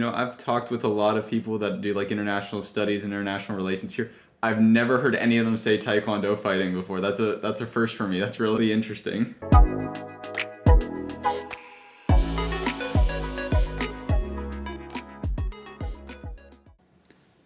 I've talked with a lot of people that do like international studies and international relations here. I've never heard any of them say taekwondo fighting before. That's a first for me. That's really interesting.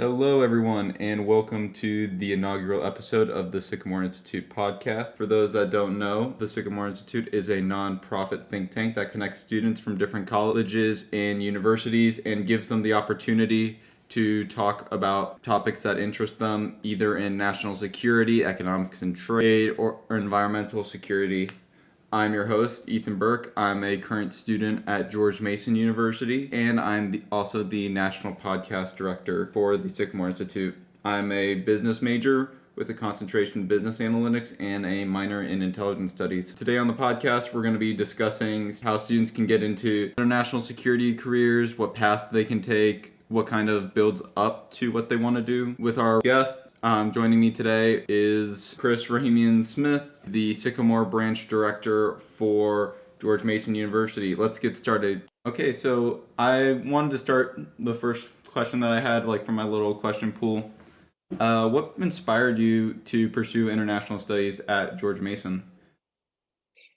Hello, everyone, and welcome to the inaugural episode of the Sycamore Institute podcast. For those that don't know, the Sycamore Institute is a non-profit think tank that connects students from different colleges and universities and gives them the opportunity to talk about topics that interest them, either in national security, economics and trade, or environmental security. I'm your host, Ethan Burke. I'm a current student at George Mason University, and I'm also the National Podcast Director for the Sycamore Institute. I'm a business major with a concentration in business analytics and a minor in intelligence studies. Today on the podcast, we're going to be discussing how students can get into international security careers, what path they can take, what kind of builds up to what they want to do. With our guest, joining me today is Chris Rahimian Smith, the Sycamore Branch Director for George Mason University. Let's get started. Okay, so I wanted to start the first question that I had, from my little question pool. What inspired you to pursue international studies at George Mason?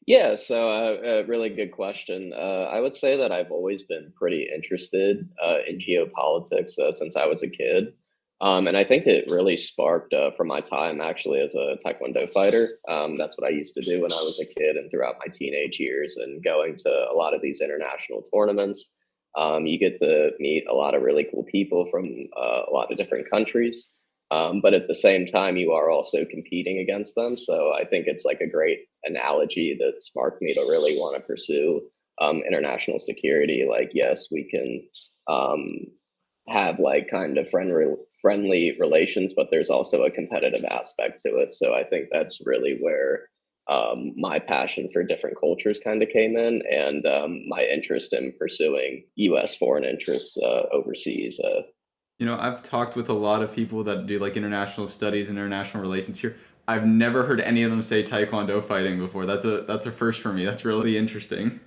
Yeah, so a really good question. I would say that I've always been pretty interested in geopolitics since I was a kid. And I think it really sparked from my time actually as a Taekwondo fighter. That's what I used to do when I was a kid and throughout my teenage years and going to a lot of these international tournaments. You get to meet a lot of really cool people from a lot of different countries. But at the same time, you are also competing against them. So I think it's like a great analogy that sparked me to really want to pursue international security. Like, yes, we can um, have like kind of friendly relations, but there's also a competitive aspect to it. So I think that's really where my passion for different cultures kind of came in, and my interest in pursuing U.S. foreign interests overseas. I've talked with a lot of people that do like international studies and international relations here. I've never heard any of them say taekwondo fighting before. That's a first for me. That's really interesting.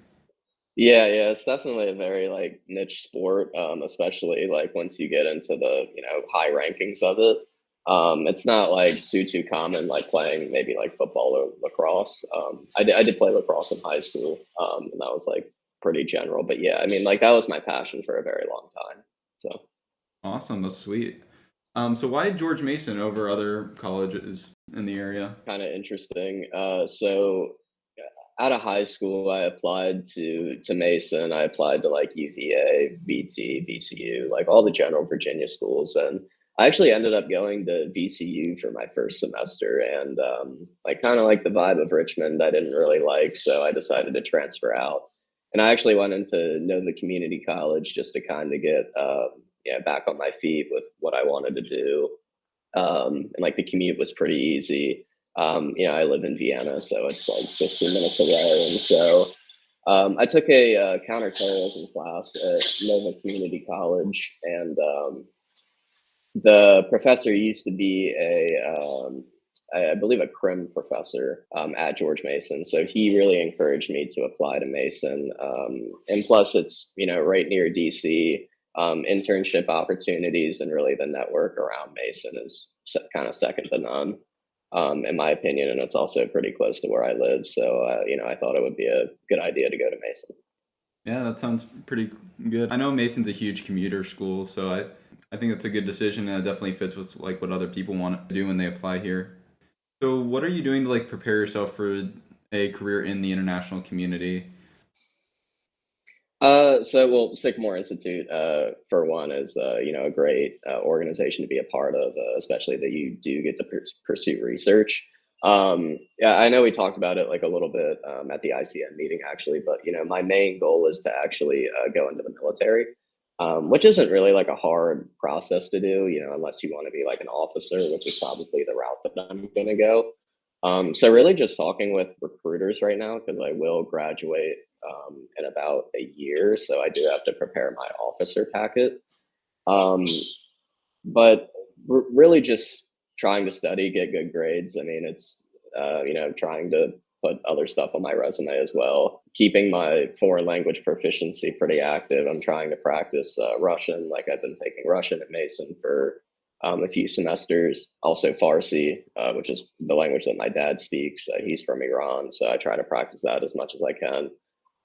Yeah, it's definitely a very like niche sport, especially like once you get into the high rankings of it. It's not like too common like playing maybe like football or lacrosse. I did play lacrosse in high school, and that was like pretty general. But yeah, I mean like that was my passion for a very long time. So. Awesome, that's sweet. So why George Mason over other colleges in the area? Kind of interesting. So out of high school, I applied to Mason. I applied to like UVA, VT, VCU, like all the general Virginia schools, and I actually ended up going to VCU for my first semester. And like kind of like the vibe of Richmond, I didn't really like, so I decided to transfer out. And I actually went into Nova Community College just to kind of get back on my feet with what I wanted to do. And like the commute was pretty easy. I live in Vienna, so it's like 15 minutes away. And so I took a counterterrorism class at Nova Community College, and the professor used to be I believe, a crim professor at George Mason. So he really encouraged me to apply to Mason. And plus, it's right near DC. Internship opportunities and really the network around Mason is kind of second to none, in my opinion. And it's also pretty close to where I live. So, I thought it would be a good idea to go to Mason. Yeah, that sounds pretty good. I know Mason's a huge commuter school, so I think that's a good decision, and it definitely fits with like what other people want to do when they apply here. So what are you doing to like prepare yourself for a career in the international community? Well, Sycamore Institute, for one, is a great organization to be a part of, especially that you do get to pursue research. Yeah, I know we talked about it like a little bit at the ICN meeting actually, but my main goal is to actually go into the military, which isn't really like a hard process to do, unless you want to be like an officer, which is probably the route that I'm going to go. So really just talking with recruiters right now because I will graduate in about a year, so I do have to prepare my officer packet. Um, but really just trying to study, get good grades. I mean, it's trying to put other stuff on my resume as well. Keeping my foreign language proficiency pretty active. I'm trying to practice Russian. Like I've been taking Russian at Mason for a few semesters. Also Farsi, which is the language that my dad speaks. He's from Iran, so I try to practice that as much as I can.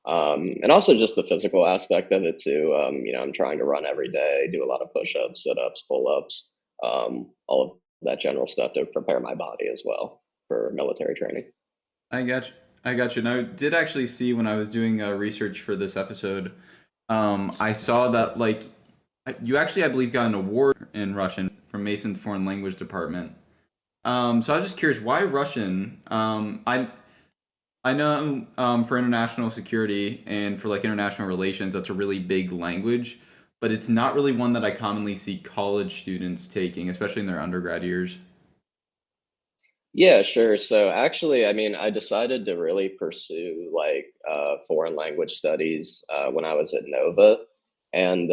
And also just the physical aspect of it too. I'm trying to run every day, do a lot of push-ups, sit-ups, pull-ups, all of that general stuff to prepare my body as well for military training. I got you. I got you. And I did actually see when I was doing research for this episode, I saw that like you actually, I believe, got an award in Russian from Mason's Foreign Language Department. So I was just curious, why Russian? I know for international security and for like international relations, that's a really big language, but it's not really one that I commonly see college students taking, especially in their undergrad years. Yeah, sure. So actually, I mean, I decided to really pursue like foreign language studies when I was at Nova, and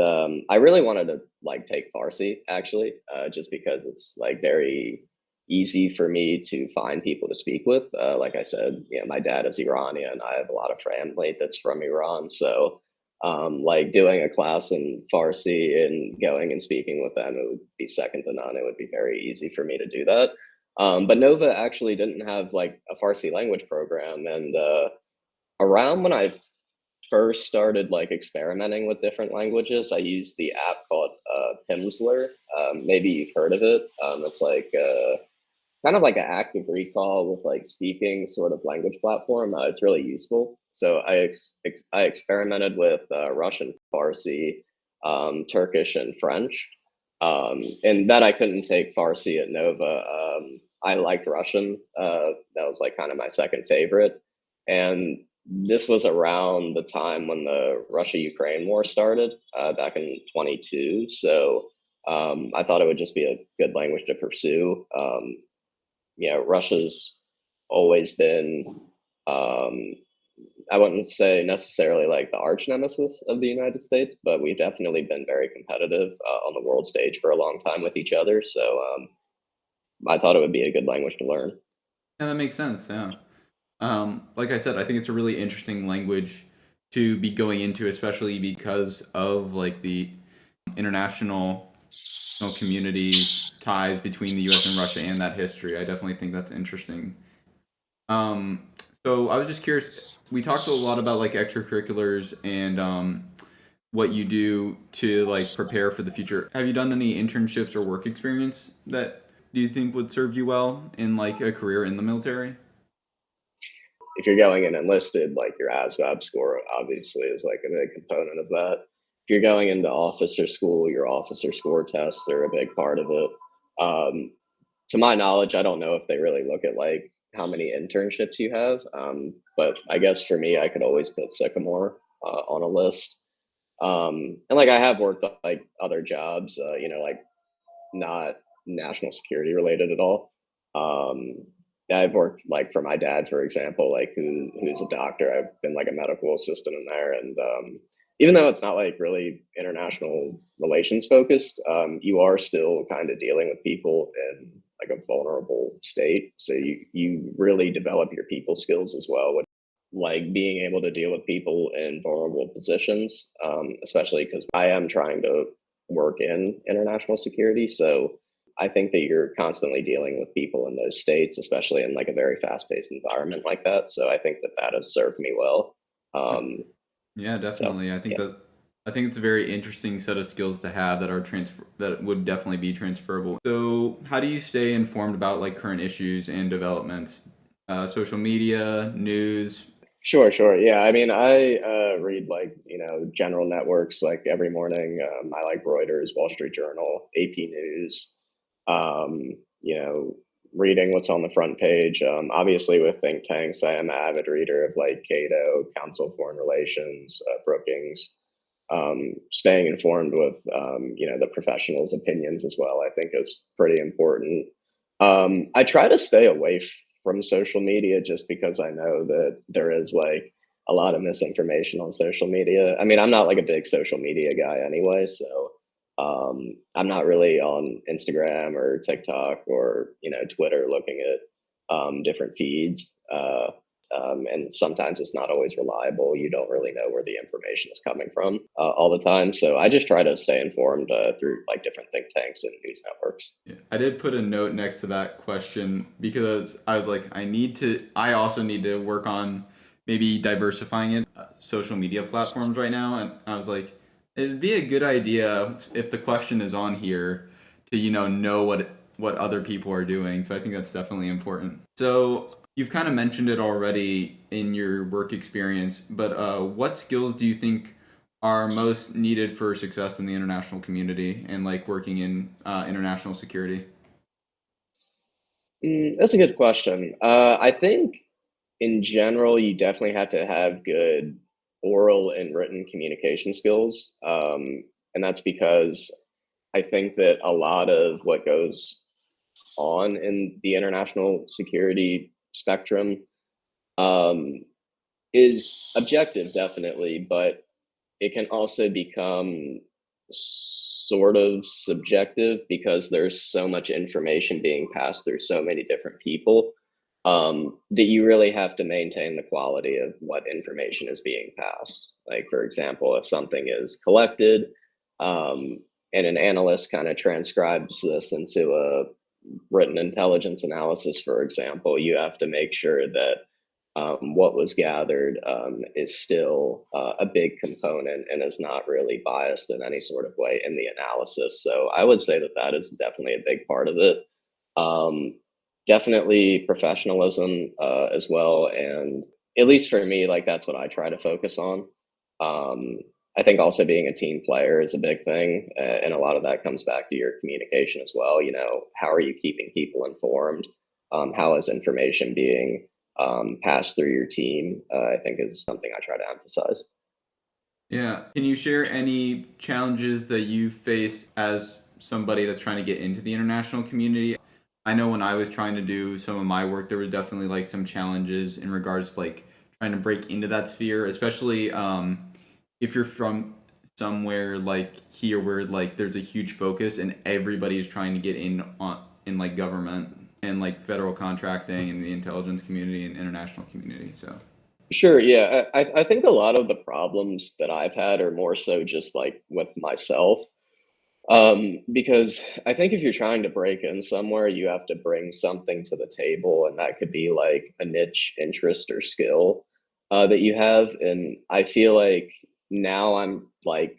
I really wanted to like take Farsi actually, just because it's like very easy for me to find people to speak with. Like I said, my dad is Iranian. I have a lot of family that's from Iran, so like doing a class in Farsi and going and speaking with them, it would be second to none. It would be very easy for me to do that. But Nova actually didn't have like a Farsi language program, and around when I first started like experimenting with different languages, I used the app called Pimsleur. Maybe you've heard of it. It's like kind of like an active recall with like speaking sort of language platform. It's really useful. So I experimented with Russian, Farsi, Turkish, and French. And that I couldn't take Farsi at Nova. I liked Russian. That was like kind of my second favorite. And this was around the time when the Russia-Ukraine war started back in 22. So I thought it would just be a good language to pursue. Russia's always been, um, I wouldn't say necessarily like the arch nemesis of the United States, but we've definitely been very competitive on the world stage for a long time with each other. So I thought it would be a good language to learn. Yeah, that makes sense. Yeah. Like I said, I think it's a really interesting language to be going into, especially because of like the international communities ties between the U.S. and Russia and that history. I definitely think that's interesting. Um, so I was just curious. We talked a lot about like extracurriculars and what you do to like prepare for the future. Have you done any internships or work experience that do you think would serve you well in like a career in the military? If you're going in enlisted, like your ASVAB score obviously is like a big component of that. If you're going into officer school, your officer score tests are a big part of it. Um, to my knowledge, I don't know if they really look at like how many internships you have, but I guess for me, I could always put Sycamore on a list. And like I have worked like other jobs, like not national security related at all. Um, I've worked like for my dad, for example, like who's a doctor. I've been like a medical assistant in there, and even though it's not like really international relations focused, you are still kind of dealing with people in like a vulnerable state. So you really develop your people skills as well, with like being able to deal with people in vulnerable positions, especially because I am trying to work in international security. So I think that you're constantly dealing with people in those states, especially in like a very fast-paced environment like that. So I think that that has served me well. Um, Yeah, so definitely. yeah. I think it's a very interesting set of skills to have that are transfer that would definitely be transferable. So, how do you stay informed about like current issues and developments? Social media, news. Sure, sure. Yeah, I mean, I read like general networks like every morning. I like Reuters, Wall Street Journal, AP News. Um, you know, reading what's on the front page. Obviously, with think tanks, I am an avid reader of like Cato, Council of Foreign Relations, Brookings. Staying informed with the professionals' opinions as well, I think is pretty important. I try to stay away from social media just because I know that there is like a lot of misinformation on social media. I mean, I'm not like a big social media guy anyway, so I'm not really on Instagram or TikTok or Twitter looking at different feeds. and sometimes it's not always reliable. You don't really know where the information is coming from all the time. So I just try to stay informed through like different think tanks and news networks. Yeah, I did put a note next to that question because I was like, I also need to work on maybe diversifying it, social media platforms right now. And I was like, it'd be a good idea if the question is on here to, know what other people are doing. So I think that's definitely important. So you've kind of mentioned it already in your work experience, but what skills do you think are most needed for success in the international community and like working in international security? That's a good question. I think in general, you definitely have to have good oral and written communication skills. And that's because I think that a lot of what goes on in the international security spectrum um, is objective, definitely, but it can also become sort of subjective because there's so much information being passed through so many different people that you really have to maintain the quality of what information is being passed. Like, for example, if something is collected um, and an analyst kind of transcribes this into a written intelligence analysis, for example, you have to make sure that what was gathered is still a big component and is not really biased in any sort of way in the analysis. So I would say that that is definitely a big part of it. Um, Definitely professionalism as well, and at least for me, like that's what I try to focus on. Um, I think also being a team player is a big thing, and a lot of that comes back to your communication as well. You know, how are you keeping people informed? How is information being passed through your team? I think is something I try to emphasize. Yeah. Can you share any challenges that you faced as somebody that's trying to get into the international community? I know when I was trying to do some of my work, there were definitely like some challenges in regards to like trying to break into that sphere, especially if you're from somewhere like here where like there's a huge focus and everybody's trying to get in like government and like federal contracting and the intelligence community and international community. So Sure, yeah. I think a lot of the problems that I've had are more so just like with myself. Because I think if you're trying to break in somewhere, you have to bring something to the table, and that could be like a niche interest or skill that you have. And I feel like now I'm like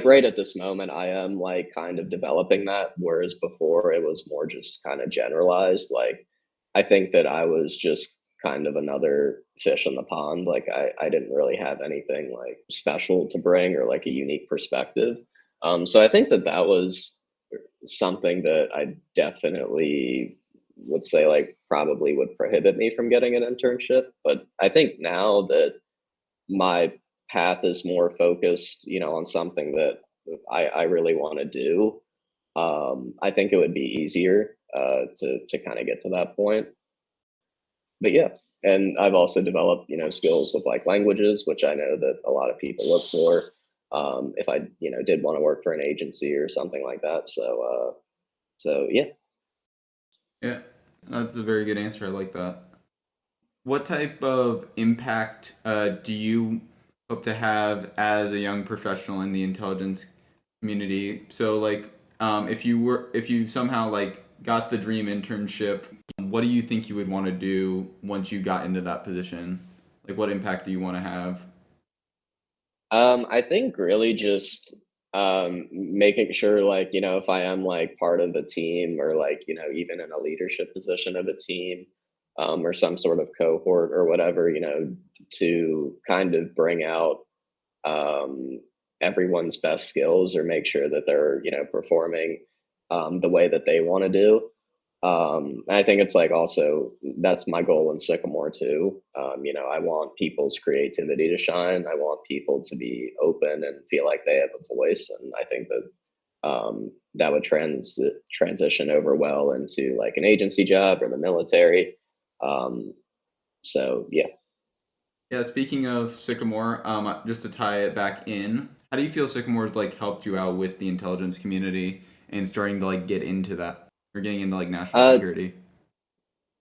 right at this moment, I am like kind of developing that, whereas before it was more just kind of generalized. Like I think that I was just kind of another fish in the pond. Like I didn't really have anything like special to bring or like a unique perspective. So I think that that was something that I definitely would say like probably would prohibit me from getting an internship. But I think now that my path is more focused, you know, on something that I really want to do, I think it would be easier to kind of get to that point. But yeah, and I've also developed, you know, skills with like languages, which I know that a lot of people look for. If I, you know, did want to work for an agency or something like that. So yeah. yeah, that's a very good answer. I like that. What type of impact do you hope to have as a young professional in the intelligence community? So, like, if you somehow like got the dream internship, what do you think you would want to do once you got into that position? Like, what impact do you want to have? I think really just making sure, like, you know, if I am like part of a team or like, you know, even in a leadership position of a team or some sort of cohort or whatever, you know, to kind of bring out um, everyone's best skills or make sure that they're, you know, performing the way that they want to do. And I think it's like also that's my goal in Sycamore too. You know, I want people's creativity to shine. I want people to be open and feel like they have a voice. And I think that that would transition over well into like an agency job or the military. Um, so yeah. Yeah, speaking of Sycamore, just to tie it back in, how do you feel Sycamore's like helped you out with the intelligence community and starting to like get into that or getting into like national Uh, security?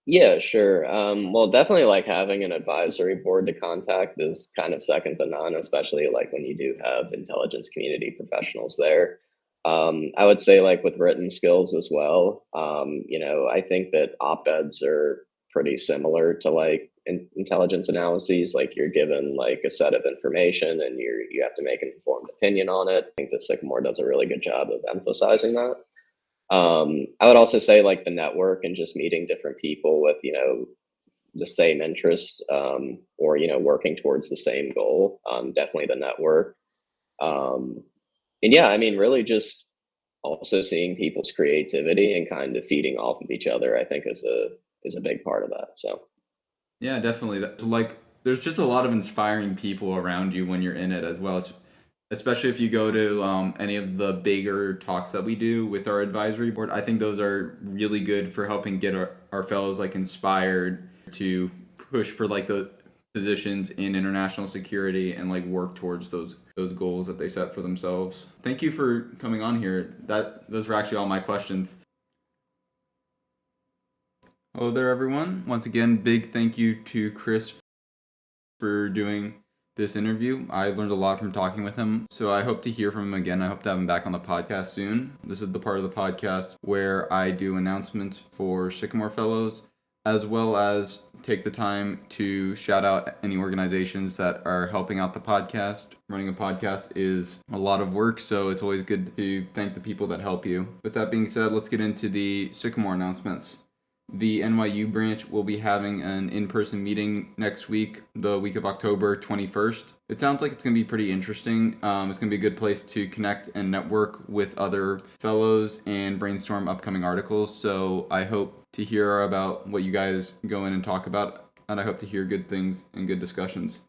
Yeah, sure. Well, definitely like having an advisory board to contact is kind of second to none, especially like when you do have intelligence community professionals there. I would say like with written skills as well. I think that op-eds are pretty similar to like intelligence analyses. Like you're given like a set of information and you have to make an informed opinion on it. I think that Sycamore does a really good job of emphasizing that. I would also say like the network and just meeting different people with, the same interests, or, working towards the same goal. Definitely the network. Um, and yeah, I mean, really just also seeing people's creativity and kind of feeding off of each other, I think is a big part of that. So Yeah, definitely. That's like there's just a lot of inspiring people around you when you're in it as well. Especially if you go to any of the bigger talks that we do with our advisory board. I think those are really good for helping get our fellows like inspired to push for like the positions in international security and like work towards those goals that they set for themselves. Thank you for coming on here. Those were actually all my questions. Hello there, everyone. Once again, big thank you to Chris for doing this interview. I learned a lot from talking with him, so I hope to hear from him again. I hope to have him back on the podcast soon. This is the part of the podcast where I do announcements for Sycamore Fellows, as well as take the time to shout out any organizations that are helping out the podcast. Running a podcast is a lot of work, so it's always good to thank the people that help you. With that being said, let's get into the Sycamore announcements. The NYU branch will be having an in-person meeting next week, the week of October 21st. It sounds like it's going to be pretty interesting. It's going to be a good place to connect and network with other fellows and brainstorm upcoming articles. So I hope to hear about what you guys go in and talk about, and I hope to hear good things and good discussions.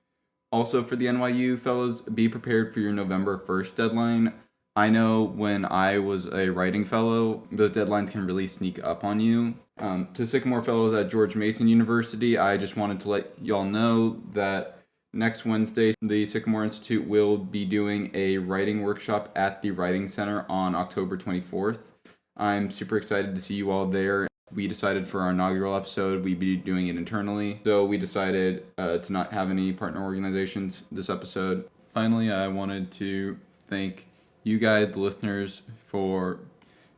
Also, for the NYU fellows, be prepared for your November 1st deadline. I know when I was a writing fellow, those deadlines can really sneak up on you. To Sycamore fellows at George Mason University, I just wanted to let y'all know that next Wednesday, the Sycamore Institute will be doing a writing workshop at the Writing Center on October 24th. I'm super excited to see you all there. We decided for our inaugural episode we'd be doing it internally, so we decided to not have any partner organizations this episode. Finally, I wanted to thank you guys, the listeners, for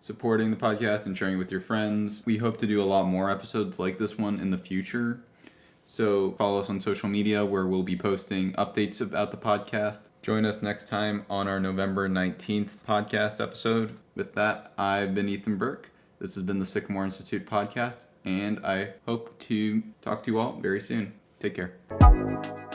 supporting the podcast and sharing with your friends. We hope to do a lot more episodes like this one in the future. So follow us on social media where we'll be posting updates about the podcast. Join us next time on our November 19th podcast episode. With that, I've been Ethan Burke. This has been the Sycamore Institute podcast, and I hope to talk to you all very soon. Take care.